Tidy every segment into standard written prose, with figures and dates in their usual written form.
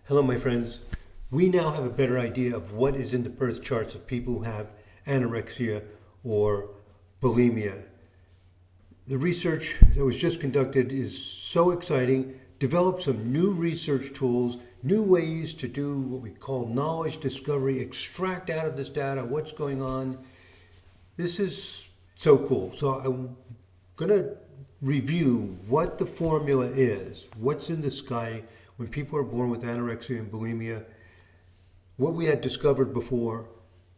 Hello, my friends. We now have a better idea of what is in the birth charts of people who have anorexia or bulimia. The research that was just conducted is so exciting. Developed some new research tools, new ways to do what we call knowledge discovery, extract out of this data what's going on. This is so cool. So I'm going to review what the formula is, what's in the sky when people are born with anorexia and bulimia, what we had discovered before,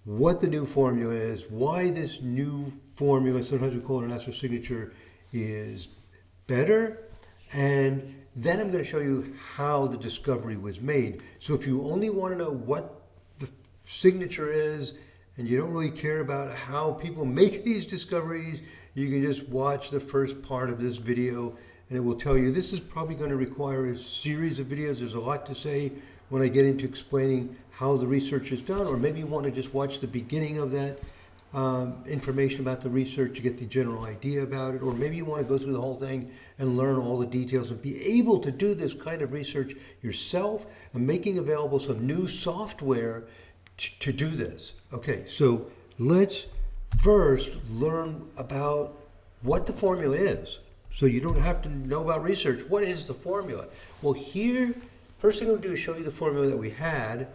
what the new formula is, why this new formula, sometimes we call it an AstroSignature, is better, and then I'm going to show you how the discovery was made. So if you only want to know what the signature is, and you don't really care about how people make these discoveries, you can just watch the first part of this video and it will tell you. This is probably going to require a series of videos. There's a lot to say when I get into explaining how the research is done, or maybe you want to just watch the beginning of that information about the research to get the general idea about it, or maybe you want to go through the whole thing and learn all the details and be able to do this kind of research yourself. I'm making available some new software to do this. Okay, so let's first learn about what the formula is. So you don't have to know about research. What is the formula? Well, here, first thing I'm going to do is show you the formula that we had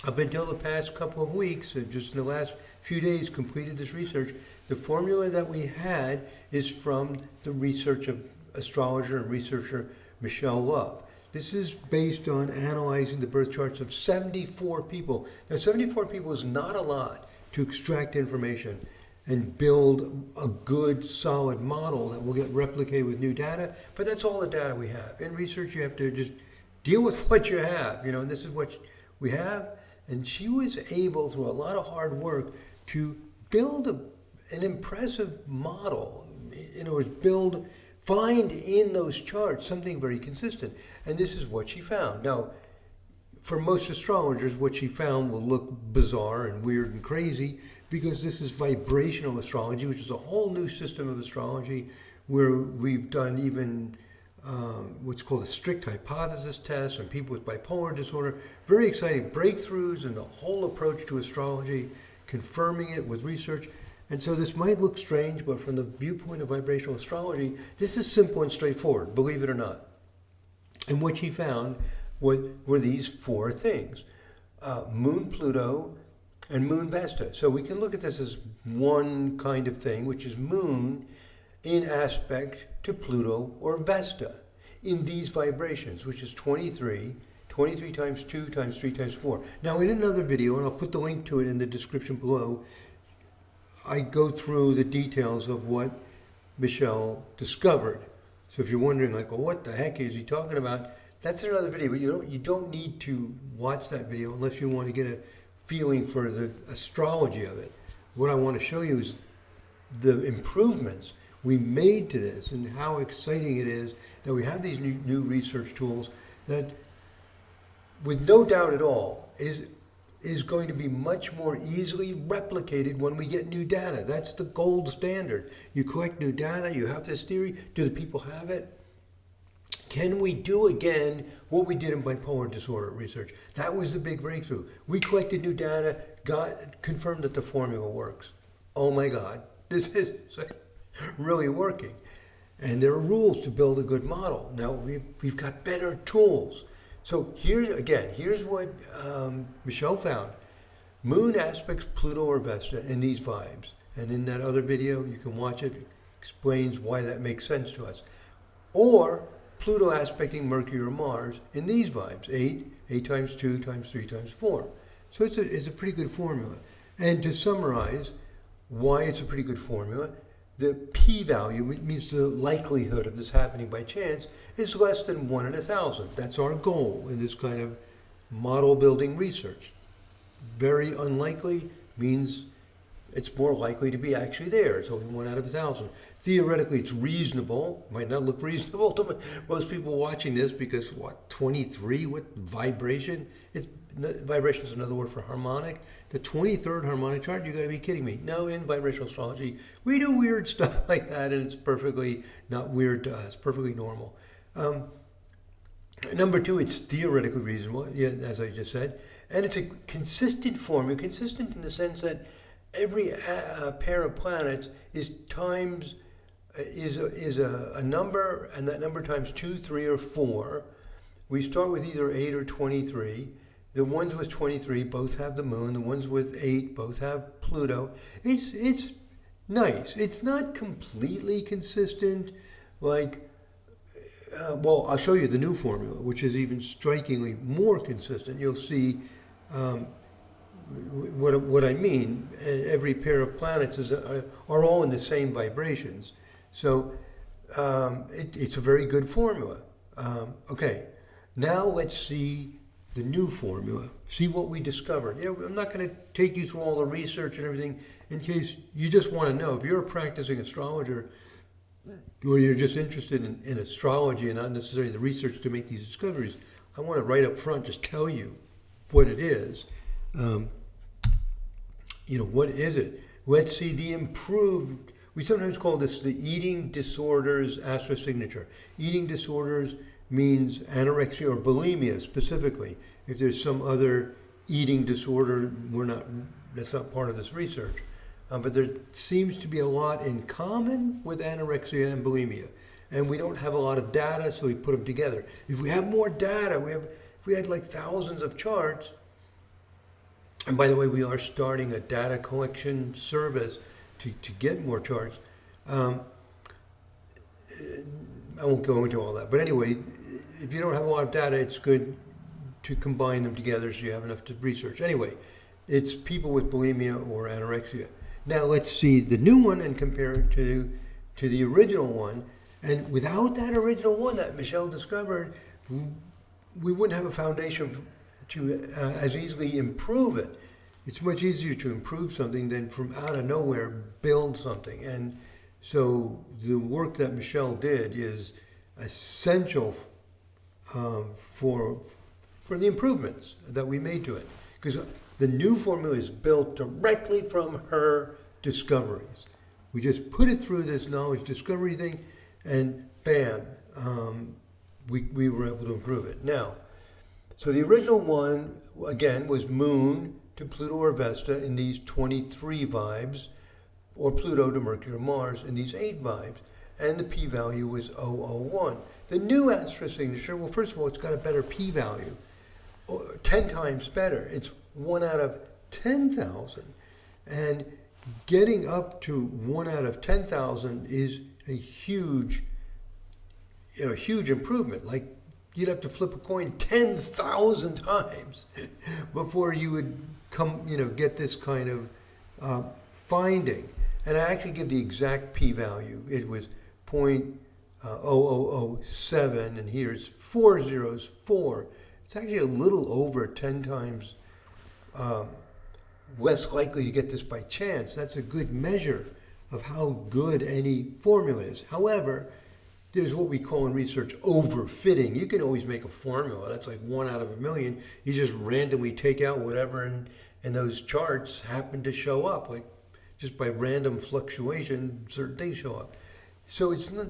up until the past couple of weeks, just in the last few days, completed this research. The formula that we had is from the research of astrologer and researcher Michele Love. This is based on analyzing the birth charts of 74 people. Now, 74 people is not a lot to extract information and build a good, solid model that will get replicated with new data, but that's all the data we have. In research, you have to just deal with what you have, and this is what we have. And she was able, through a lot of hard work, to build an impressive model. Find in those charts something very consistent. And this is what she found. Now, for most astrologers, what she found will look bizarre and weird and crazy, because this is vibrational astrology, which is a whole new system of astrology where we've done even what's called a strict hypothesis test on people with bipolar disorder. Very exciting breakthroughs in the whole approach to astrology, confirming it with research. And so this might look strange, but from the viewpoint of vibrational astrology, this is simple and straightforward, believe it or not. And what she found were these four things: Moon Pluto and Moon Vesta. So we can look at this as one kind of thing, which is Moon in aspect to Pluto or Vesta in these vibrations, which is 23 times 2 times 3 times 4. Now, in another video, and I'll put the link to it in the description below, I go through the details of what Michele discovered. So if you're wondering, like, well, what the heck is he talking about? That's another video, but you don't need to watch that video unless you want to get a feeling for the astrology of it. What I want to show you is the improvements we made to this and how exciting it is that we have these new research tools that, with no doubt at all, is going to be much more easily replicated when we get new data. That's the gold standard. You collect new data, you have this theory. Do the people have it? Can we do again what we did in bipolar disorder research? That was the big breakthrough. We collected new data, confirmed that the formula works. Oh my God, this is really working. And there are rules to build a good model. Now we've got better tools. So here's what Michele found. Moon aspects Pluto or Vesta in these vibes. And in that other video, you can watch it, explains why that makes sense to us. Or Pluto aspecting Mercury or Mars in these vibes, 8 times 2 times 3 times 4. So it's a pretty good formula. And to summarize why it's a pretty good formula, the p-value, means the likelihood of this happening by chance, is less than 1 in 1,000. That's our goal in this kind of model building research. Very unlikely means it's more likely to be actually there. It's only 1 out of 1,000. Theoretically, it's reasonable. Might not look reasonable to most people watching this because, 23? What vibration? Vibration is another word for harmonic. The 23rd harmonic chart? You got to be kidding me. No, in vibrational astrology, we do weird stuff like that, and it's perfectly not weird to us, perfectly normal. Number two, it's theoretically reasonable, yeah, as I just said, and it's a consistent formula, consistent in the sense that every pair of planets is times is a number, and that number times 2, 3, or 4. We start with either 8 or 23. The ones with 23 both have the moon. The ones with 8 both have Pluto. It's nice. It's not completely consistent, like. Well, I'll show you the new formula, which is even strikingly more consistent. You'll see what I mean. Every pair of planets are all in the same vibrations. So it's a very good formula. Okay, now let's see the new formula. See what we discovered. I'm not going to take you through all the research and everything in case you just want to know. If you're a practicing astrologer, or you're just interested in astrology and not necessarily the research to make these discoveries, I want to right up front just tell you what it is. What is it? Let's see the improved. We sometimes call this the eating disorders AstroSignature. Eating disorders means anorexia or bulimia specifically. If there's some other eating disorder, that's not part of this research. But there seems to be a lot in common with anorexia and bulimia. And we don't have a lot of data, so we put them together. If we have more data, if we had like thousands of charts, and by the way, we are starting a data collection service to get more charts. I won't go into all that. But anyway, if you don't have a lot of data, it's good to combine them together so you have enough to research. Anyway, it's people with bulimia or anorexia. Now let's see the new one and compare it to the original one. And without that original one that Michele discovered, we wouldn't have a foundation to as easily improve it. It's much easier to improve something than from out of nowhere build something. And so the work that Michele did is essential for the improvements that we made to it. Because the new formula is built directly from her discoveries. We just put it through this knowledge discovery thing, and bam, we were able to improve it. Now, so the original one, again, was Moon to Pluto or Vesta in these 23 vibes, or Pluto to Mercury or Mars in these 8 vibes, and the p-value was 001. The new AstroSignature, well, first of all, it's got a better p-value, 10 times better. It's 1 out of 10,000. And getting up to 1 out of 10,000 is a huge improvement. Like, you'd have to flip a coin 10,000 times before you would get this kind of finding. And I actually give the exact p-value. It was 0.0007, and here it's 404. It's actually a little over 10 times less likely to get this by chance. That's a good measure of how good any formula is. However, there's what we call in research overfitting. You can always make a formula that's like 1 out of 1,000,000. You just randomly take out whatever, and those charts happen to show up. Like, just by random fluctuation, certain things show up. So it's not,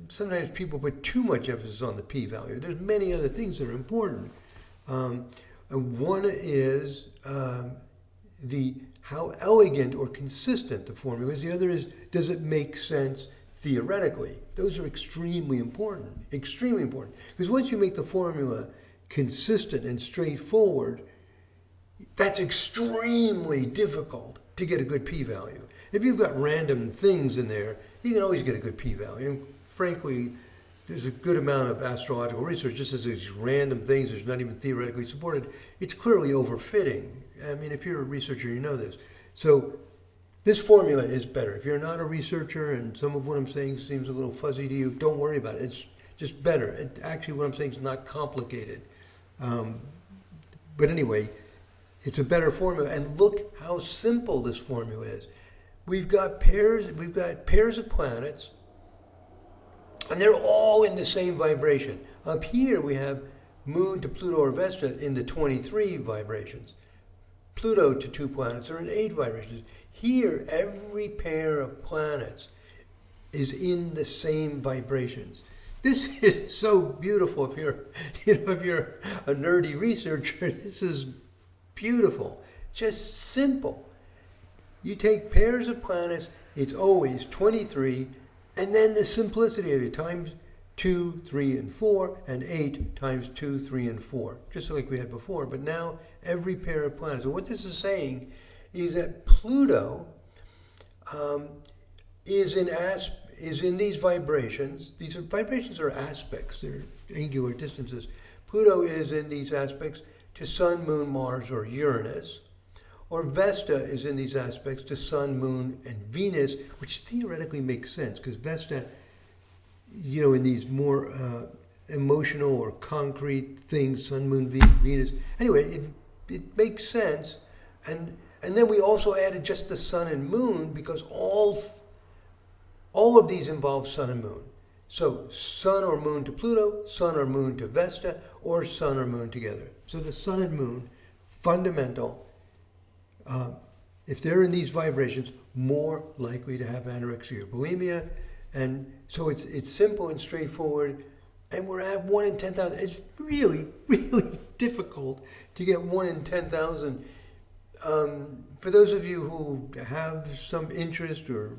sometimes people put too much emphasis on the p-value. There's many other things that are important. And one is how elegant or consistent the formula is. The other is, does it make sense theoretically? Those are extremely important, extremely important. Because once you make the formula consistent and straightforward, that's extremely difficult to get a good p-value. If you've got random things in there, you can always get a good p-value. And frankly, there's a good amount of astrological research, just as these random things that's not even theoretically supported. It's clearly overfitting. I mean, if you're a researcher, you know this. So this formula is better. If you're not a researcher and some of what I'm saying seems a little fuzzy to you, don't worry about it. It's just better. Actually, what I'm saying is not complicated. But anyway, it's a better formula. And look how simple this formula is. We've got pairs of planets, and they're all in the same vibration. Up here we have Moon to Pluto or Vesta in the 23 vibrations. Pluto to 2 planets are in 8 vibrations. Here, every pair of planets is in the same vibrations. This is so beautiful. If you're a nerdy researcher, this is beautiful. Just simple. You take pairs of planets, it's always 23, and then the simplicity of it, times 2, 3, and 4, and 8 times 2, 3, and 4, just like we had before. But now every pair of planets. And what this is saying is that Pluto is in these vibrations. Vibrations are aspects, they're angular distances. Pluto is in these aspects to Sun, Moon, Mars, or Uranus. Or Vesta is in these aspects to Sun, Moon, and Venus, which theoretically makes sense, because Vesta, in these more emotional or concrete things, Sun, Moon, Venus. Anyway, it makes sense. And then we also added just the Sun and Moon, because all of these involve Sun and Moon. So Sun or Moon to Pluto, Sun or Moon to Vesta, or Sun or Moon together. So the Sun and Moon, fundamental. If they're in these vibrations, more likely to have anorexia or bulimia. And so it's simple and straightforward. And we're at 1 in 10,000. It's really, really difficult to get 1 in 10,000. For those of you who have some interest or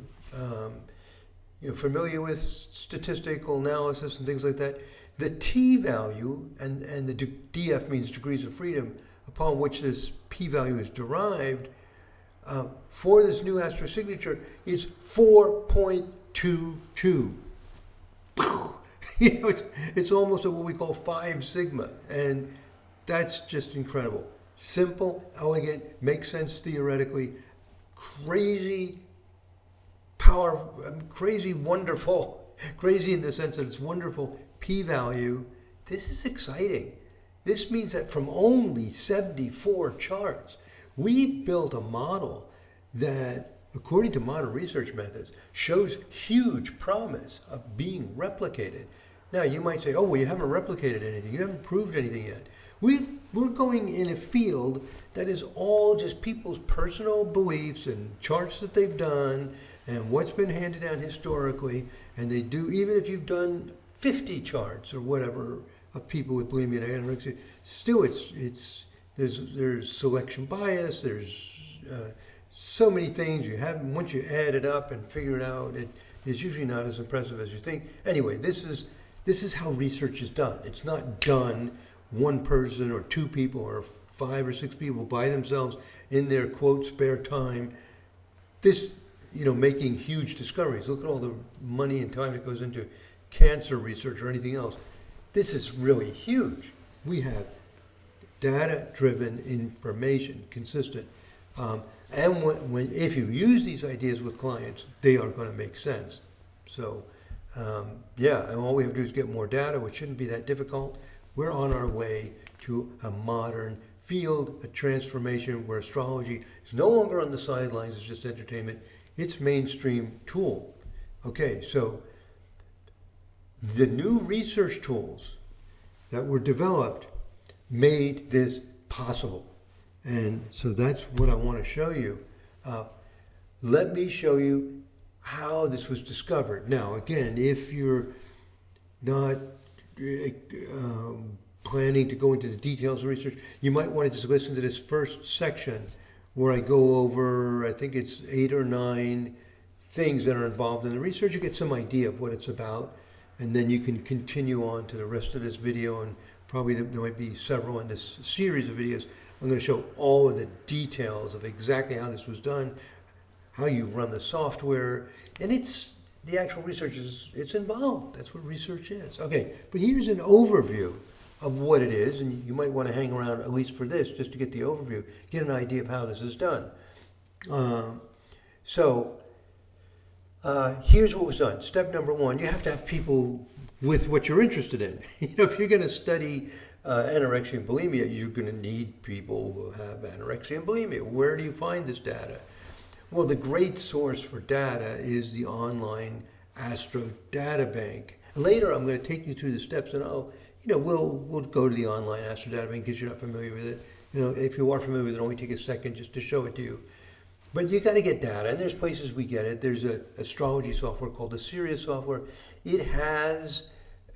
familiar with statistical analysis and things like that, the T value and the DF means degrees of freedom, upon which this p-value is derived, for this new AstroSignature is 4.22. It's almost what we call 5 sigma, and that's just incredible. Simple, elegant, makes sense theoretically, crazy wonderful, crazy in the sense that it's wonderful p-value. This is exciting. This means that from only 74 charts, we've built a model that, according to modern research methods, shows huge promise of being replicated. Now, you might say, oh, well, you haven't replicated anything. You haven't proved anything yet. We're going in a field that is all just people's personal beliefs and charts that they've done and what's been handed down historically. And they do, even if you've done 50 charts or whatever, of people with bulimia and anorexia, still there's selection bias, there's so many things you have. Once you add it up and figure it out, it's usually not as impressive as you think. Anyway, this is how research is done. It's not done one person or 2 people or 5 or 6 people by themselves in their quote spare time. This, making huge discoveries. Look at all the money and time that goes into cancer research or anything else. This is really huge. We have data-driven information, consistent. And if you use these ideas with clients, they are going to make sense. So, and all we have to do is get more data, which shouldn't be that difficult. We're on our way to a modern field, a transformation where astrology is no longer on the sidelines, it's just entertainment. It's mainstream tool. Okay, so the new research tools that were developed made this possible. And so that's what I want to show you. Let me show you how this was discovered. Now, again, if you're not planning to go into the details of research, you might want to just listen to this first section where I go over, I think it's 8 or 9 things that are involved in the research. You get some idea of what it's about. And then you can continue on to the rest of this video, and probably there might be several in this series of videos. I'm going to show all of the details of exactly how this was done, how you run the software, and the actual research it's involved. That's what research is. Okay, but here's an overview of what it is, and you might want to hang around at least for this, just to get the overview, get an idea of how this is done. Here's what was done. Step number 1, you have to have people with what you're interested in. If you're going to study anorexia and bulimia, you're going to need people who have anorexia and bulimia. Where do you find this data? Well, the great source for data is the online Astro Data Bank. Later, I'm going to take you through the steps, and we'll go to the online Astro Data Bank because you're not familiar with it. If you are familiar with it, it'll only take a second just to show it to you. But you got to get data, and there's places we get it. There's an astrology software called the Sirius software. It has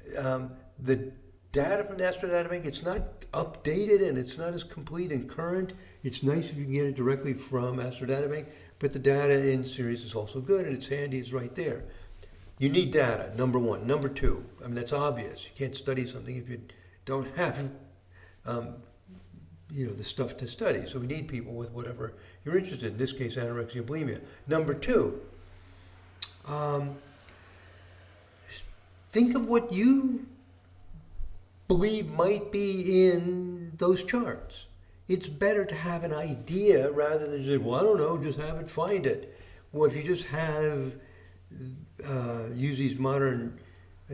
The data from the Astro Data Bank, it's not updated and it's not as complete and current. It's nice if you can get it directly from Astro Data Bank, but the data in series is also good and it's handy, it's right there. You need data, number one. Number two, I mean, that's obvious. You can't study something if you don't have the stuff to study. So we need people with whatever you're interested in. In this case, anorexia and bulimia. Number two, think of what you believe might be in those charts. It's better to have an idea rather than say, well, I don't know, just have it, find it. Well, if you just have, use these modern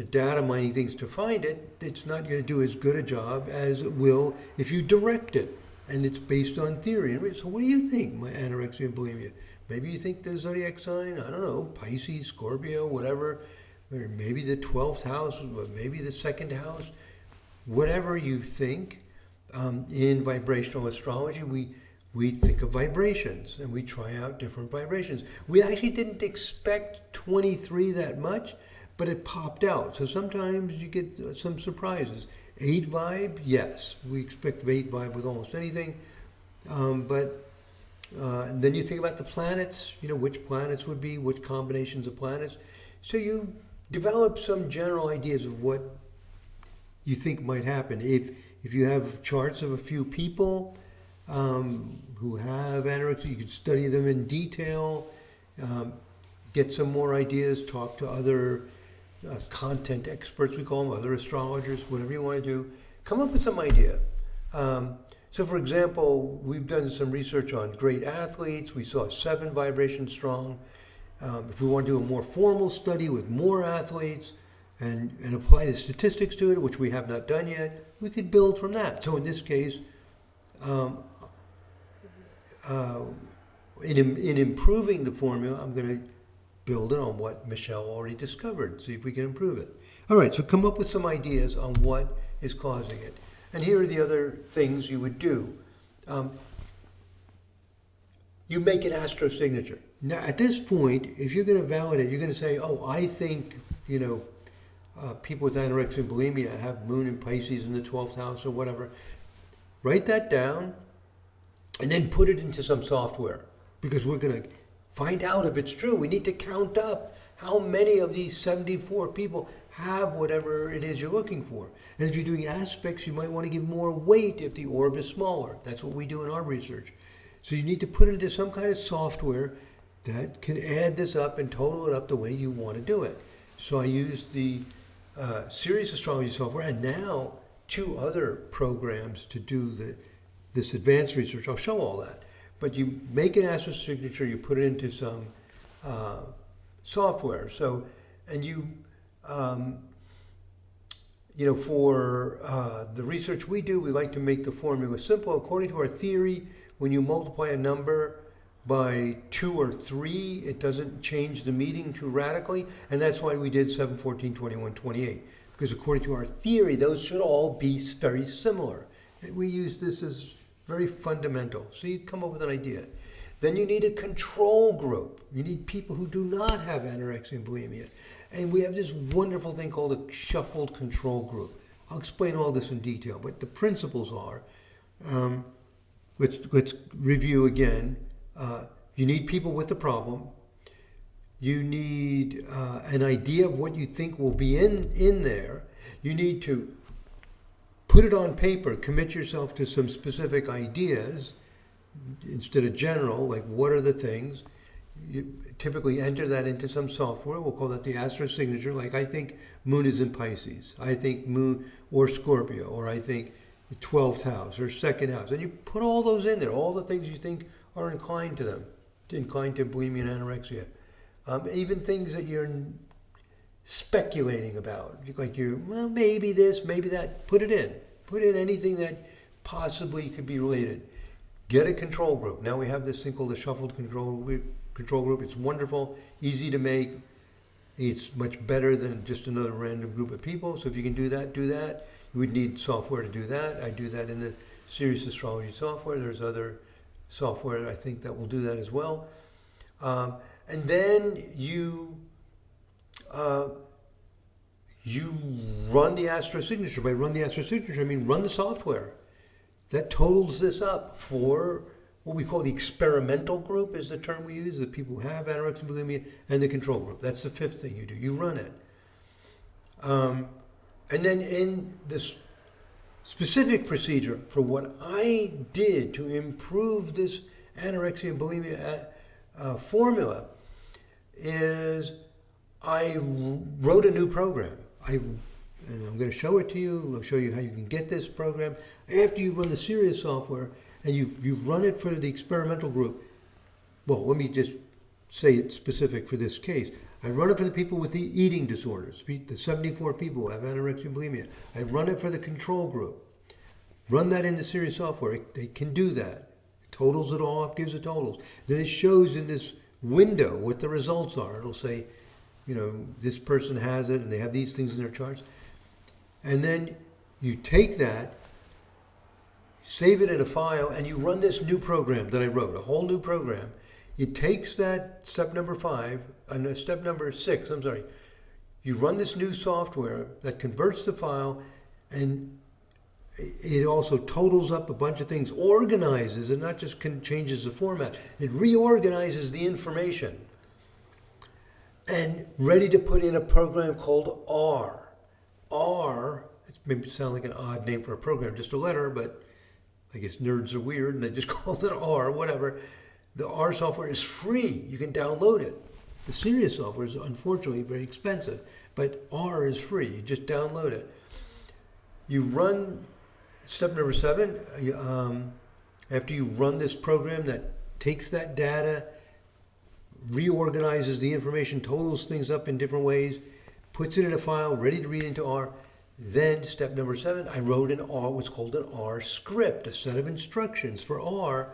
data mining things to find it, it's not going to do as good a job as it will if you direct it. And it's based on theory. So what do you think, my anorexia and bulimia? Maybe you think the zodiac sign, I don't know, Pisces, Scorpio, whatever, or maybe the 12th house, or maybe the second house. Whatever you think, in vibrational astrology, we think of vibrations and we try out different vibrations. We actually didn't expect 23 that much, but it popped out. So sometimes you get some surprises. 8 vibe, yes, we expect 8 vibe with almost anything. But then you think about the planets, which planets would be, which combinations of planets. So you develop some general ideas of what you think might happen. If you have charts of a few people who have anorexia, you could study them in detail, get some more ideas, talk to other content experts, we call them, other astrologers, whatever you want to do. Come up with some idea. So for example, we've done some research on great athletes. We saw 7 vibrations strong. If we want to do a more formal study with more athletes, and apply the statistics to it, which we have not done yet, we could build from that. So in this case, in improving the formula, I'm going to build it on what Michele already discovered, see if we can improve it. All right, so come up with some ideas on what is causing it. And here are the other things you would do. You make an AstroSignature. Now, at this point, if you're going to validate, you're going to say, oh, I think, people with anorexia and bulimia have Moon and Pisces in the 12th house or whatever. Write that down and then put it into some software, because we're going to find out if it's true. We need to count up how many of these 74 people have whatever it is you're looking for. And if you're doing aspects, you might want to give more weight if the orb is smaller. That's what we do in our research. So you need to put it into some kind of software that can add this up and total it up the way you want to do it. So I used the Sirius astrology software, and now 2 other programs to do this advanced research. I'll show all that. But you make an AstroSignature, you put it into some software. So, and for the research we do, we like to make the formula simple. According to our theory, when you multiply a number by 2 or 3, it doesn't change the meaning too radically, and that's why we did 7, 14, 21, 28, because according to our theory, those should all be very similar. And we use this as very fundamental. So you come up with an idea. Then you need a control group. You need people who do not have anorexia and bulimia. And we have this wonderful thing called a shuffled control group. I'll explain all this in detail, but the principles are, let's review again. You need people with the problem. You need an idea of what you think will be in there. You need to put it on paper, commit yourself to some specific ideas instead of general, like what are the things. You typically enter that into some software. We'll call that the AstroSignature. Like I think Moon is in Pisces. I think Moon or Scorpio, or I think the 12th house or second house. And you put all those in there, all the things you think are inclined to them, inclined to bulimia and anorexia. Even things that you're speculating about, like well, maybe this, maybe that, put it in. Put in anything that possibly could be related. Get a control group. Now we have this thing called the shuffled control group. It's wonderful, easy to make. It's much better than just another random group of people. So if you can do that, do that. You would need software to do that. I do that in the Sirius astrology software. There's other software I think that will do that as well. And then you You run the AstroSignature. By run the AstroSignature, I mean run the software. That totals this up for what we call the experimental group is the term we use, the people who have anorexia and bulimia, and the control group. That's the fifth thing you do. You run it. And then in this specific procedure for what I did to improve this anorexia and bulimia formula is I wrote a new program. And I'm going to show it to you. I'll show you how you can get this program. After you run the serious software and you've run it for the experimental group, well, let me just say it specific for this case. I run it for the people with the eating disorders, the 74 people who have anorexia and bulimia. I run it for the control group. Run that in the serious software. They can do that. It totals it all up, gives the totals. Then it shows in this window what the results are. It'll say, this person has it and they have these things in their charts. And then you take that, save it in a file, and you run this new program that I wrote, a whole new program. It takes that step number 6, You run this new software that converts the file, and it also totals up a bunch of things, organizes, and not just changes the format. It reorganizes the information. And ready to put in a program called R. R, it maybe sound like an odd name for a program, just a letter, but I guess nerds are weird and they just called it R, whatever. The R software is free. You can download it. The serious software is unfortunately very expensive, but R is free. You just download it. You run step number 7. After you run this program that takes that data, reorganizes the information, totals things up in different ways, puts it in a file, ready to read into R. Then step number 7, I wrote an R, what's called an R script, a set of instructions for R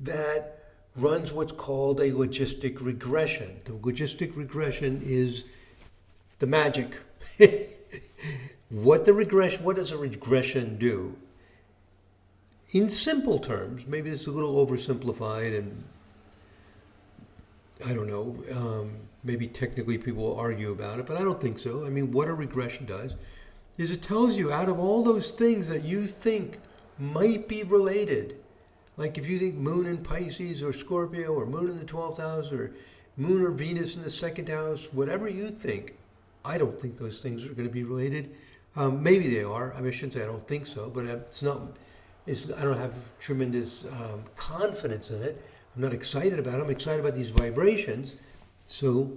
that runs what's called a logistic regression. The logistic regression is the magic. What does a regression do? In simple terms, maybe it's a little oversimplified and I don't know, maybe technically people will argue about it, but I don't think so. I mean, what a regression does is it tells you out of all those things that you think might be related, like if you think Moon in Pisces or Scorpio or Moon in the 12th house or Moon or Venus in the 2nd house, whatever you think, I don't think those things are going to be related. Maybe they are. I mean, I shouldn't say I don't think so, but I don't have tremendous confidence in it. I'm not excited about it. I'm excited about these vibrations. So,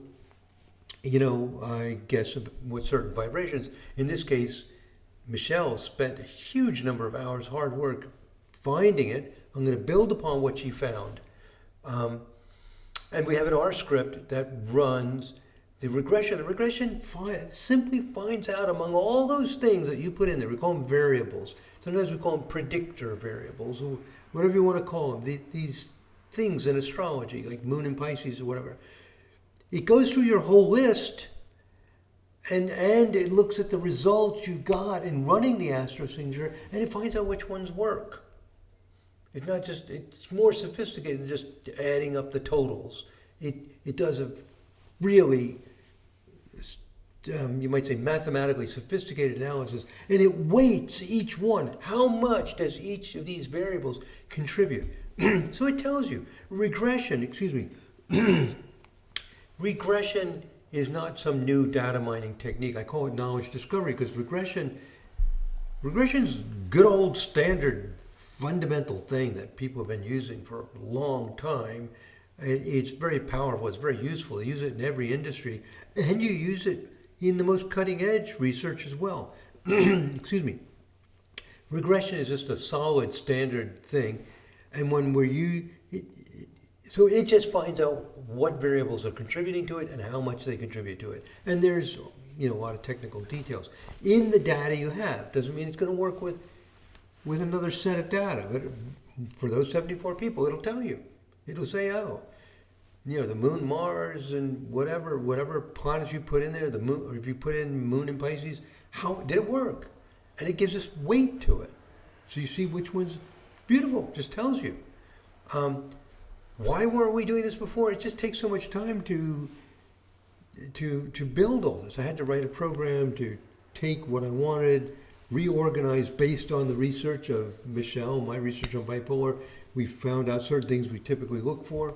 I guess with certain vibrations, in this case, Michele spent a huge number of hours, hard work, finding it. I'm going to build upon what she found. And we have an R script that runs the regression. The regression simply finds out among all those things that you put in there. We call them variables. Sometimes we call them predictor variables, or whatever you want to call them. These things in astrology, like Moon in Pisces or whatever. It goes through your whole list and it looks at the results you got in running the AstroSignature, and it finds out which ones work. It's more sophisticated than just adding up the totals. It does a really, you might say, mathematically sophisticated analysis, and it weights each one. How much does each of these variables contribute? So it tells you. Regression is not some new data mining technique. I call it knowledge discovery because regression's good old standard fundamental thing that people have been using for a long time. It's very powerful. It's very useful. You use it in every industry, and you use it in the most cutting edge research as well. Regression is just a solid standard thing. And when so it just finds out what variables are contributing to it and how much they contribute to it. And there's a lot of technical details in the data you have. Doesn't mean it's going to work with another set of data, but for those 74 people, it'll tell you. It'll say, the Moon, Mars, and whatever planets you put in there, the Moon, or if you put in Moon in Pisces, how did it work? And it gives us weight to it, so you see which one's beautiful. Just tells you. Why weren't we doing this before? It just takes so much time to to build all this. I had to write a program to take what I wanted, reorganize based on the research of Michele, my research on bipolar. We found out certain things we typically look for.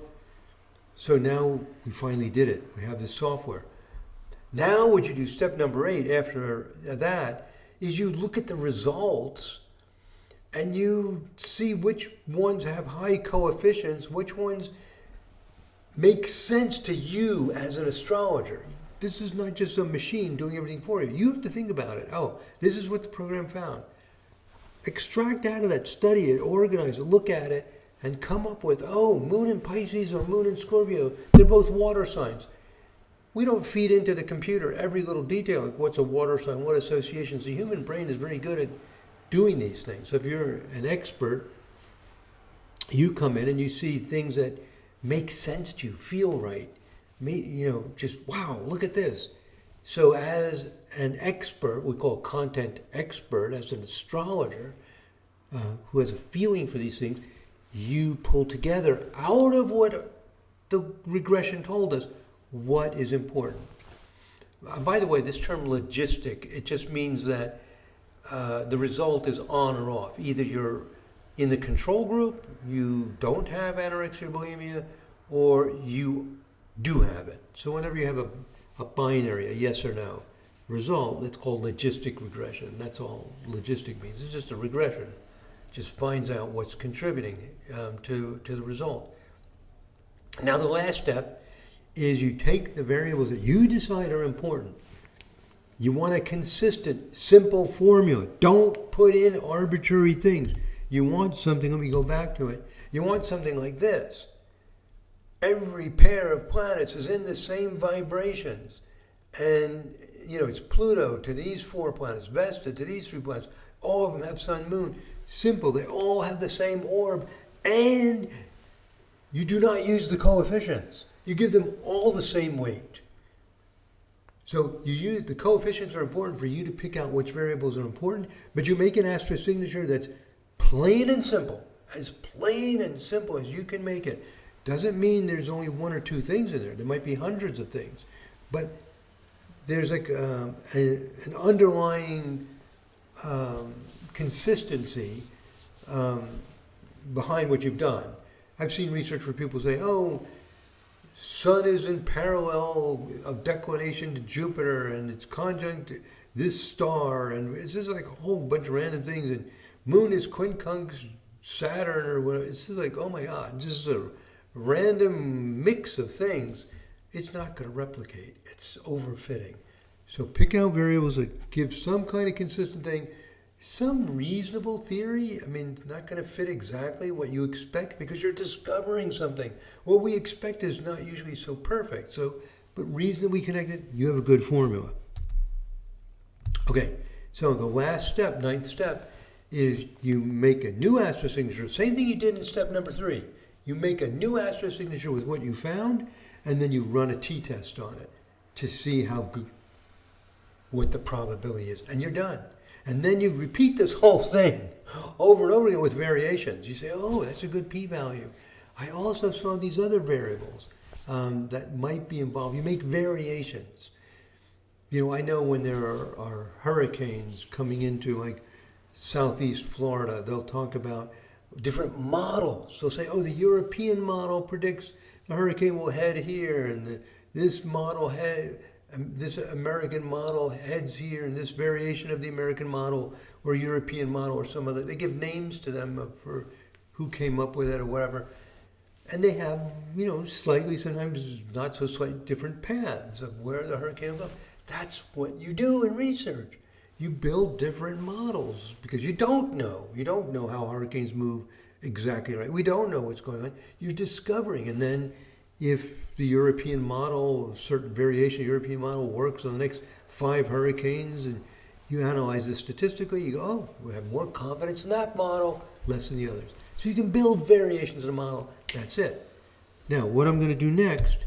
So now we finally did it. We have this software. Now what you do, step number 8 after that, is you look at the results and you see which ones have high coefficients, which ones make sense to you as an astrologer. This is not just a machine doing everything for you. You have to think about it. Oh, this is what the program found. Extract out of that, study it, organize it, look at it, and come up with, oh, moon in Pisces or moon in Scorpio, they're both water signs. We don't feed into the computer every little detail, like what's a water sign, what associations. The human brain is very good at doing these things. So if you're an expert, you come in and you see things that make sense to you, feel right. Just wow, look at this. So as an expert, we call content expert, as an astrologer who has a feeling for these things, you pull together out of what the regression told us what is important. By the way, this term logistic, it just means that the result is on or off. Either you're in the control group, you don't have anorexia or bulimia, or you do have it. So whenever you have a binary, a yes or no result, it's called logistic regression. That's all logistic means. It's just a regression. It just finds out what's contributing to the result. Now the last step is you take the variables that you decide are important. You want a consistent, simple formula. Don't put in arbitrary things. You want something, let me go back to it. You want something like this. Every pair of planets is in the same vibrations. And, it's Pluto to these 4 planets, Vesta to these 3 planets. All of them have sun, moon. Simple. They all have the same orb. And you do not use the coefficients. You give them all the same weight. So the coefficients are important for you to pick out which variables are important, but you make an AstroSignature that's plain and simple, as plain and simple as you can make it. Doesn't mean there's only 1 or 2 things in there. There might be hundreds of things, but there's like an underlying consistency behind what you've done. I've seen research where people say, oh, Sun is in parallel of declination to Jupiter, and it's conjunct this star, and it's just like a whole bunch of random things. And Moon is quincunx Saturn, or whatever. It's just like, oh my God, just a random mix of things. It's not going to replicate. It's overfitting. So pick out variables that give some kind of consistent thing, some reasonable theory. I mean, not going to fit exactly what you expect because you're discovering something. What we expect is not usually so perfect. But reasonably connected, you have a good formula. Okay, so the last step, 9th step, is you make a new AstroSignature. Same thing you did in step number 3. You make a new AstroSignature with what you found, and then you run a t-test on it to see what the probability is, and you're done. And then you repeat this whole thing over and over again with variations. You say, oh, that's a good p-value. I also saw these other variables that might be involved. You make variations. I know when there are hurricanes coming into like southeast Florida, they'll talk about different models. They'll say, oh, the European model predicts the hurricane will head here, and this American model heads here, and this variation of the American model or European model or some other. They give names to them for who came up with it or whatever. And they have, slightly, sometimes not so slight, different paths of where the hurricane will go. That's what you do in research. You build different models because you don't know. You don't know how hurricanes move exactly right. We don't know what's going on. You're discovering. And then if the European model, a certain variation of the European model works on the next 5 hurricanes, and you analyze this statistically, you go, oh, we have more confidence in that model, less in the others. So you can build variations in a model. That's it. Now, what I'm going to do next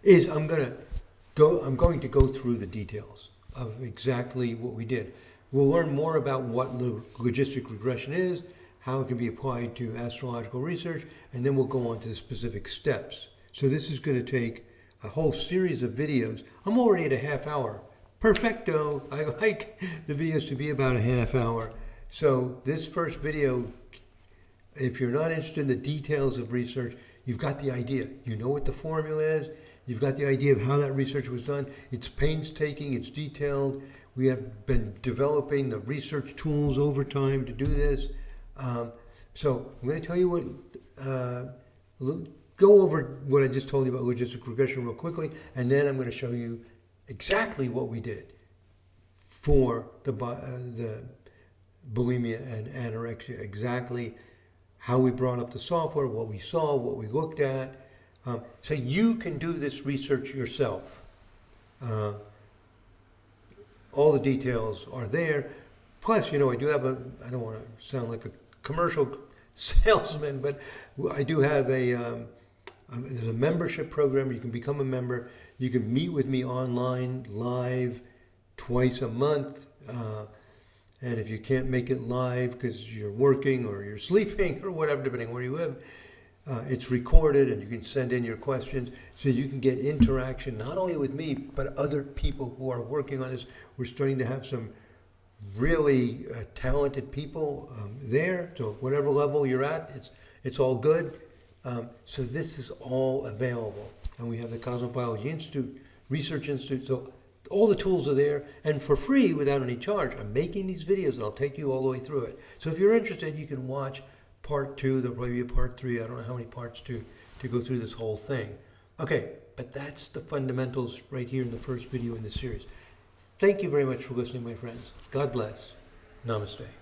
is I'm going to go through the details of exactly what we did. We'll learn more about what logistic regression is, how it can be applied to astrological research, and then we'll go on to the specific steps. So this is going to take a whole series of videos. I'm already at a half hour. Perfecto. I like the videos to be about a half hour. So this first video, if you're not interested in the details of research, you've got the idea. You know what the formula is. You've got the idea of how that research was done. It's painstaking, it's detailed. We have been developing the research tools over time to do this. So I'm going to tell you what, go over what I just told you about logistic regression real quickly, and then I'm going to show you exactly what we did for the bulimia and anorexia, exactly how we brought up the software, what we saw, what we looked at. So you can do this research yourself. All the details are there. Plus, I do have I don't want to sound like a commercial salesman, but I do have there's a membership program. You can become a member. You can meet with me online, live, twice a month. And if you can't make it live because you're working or you're sleeping or whatever, depending where you live, it's recorded and you can send in your questions so you can get interaction not only with me, but other people who are working on this. We're starting to have some really talented people there. So whatever level you're at, it's all good. So this is all available. And we have the Cosmobiology Institute, Research Institute. So all the tools are there and for free without any charge. I'm making these videos and I'll take you all the way through it. So if you're interested, you can watch part 2. There'll probably be a part 3. I don't know how many parts to go through this whole thing. Okay, but that's the fundamentals right here in the first video in this series. Thank you very much for listening, my friends. God bless. Namaste.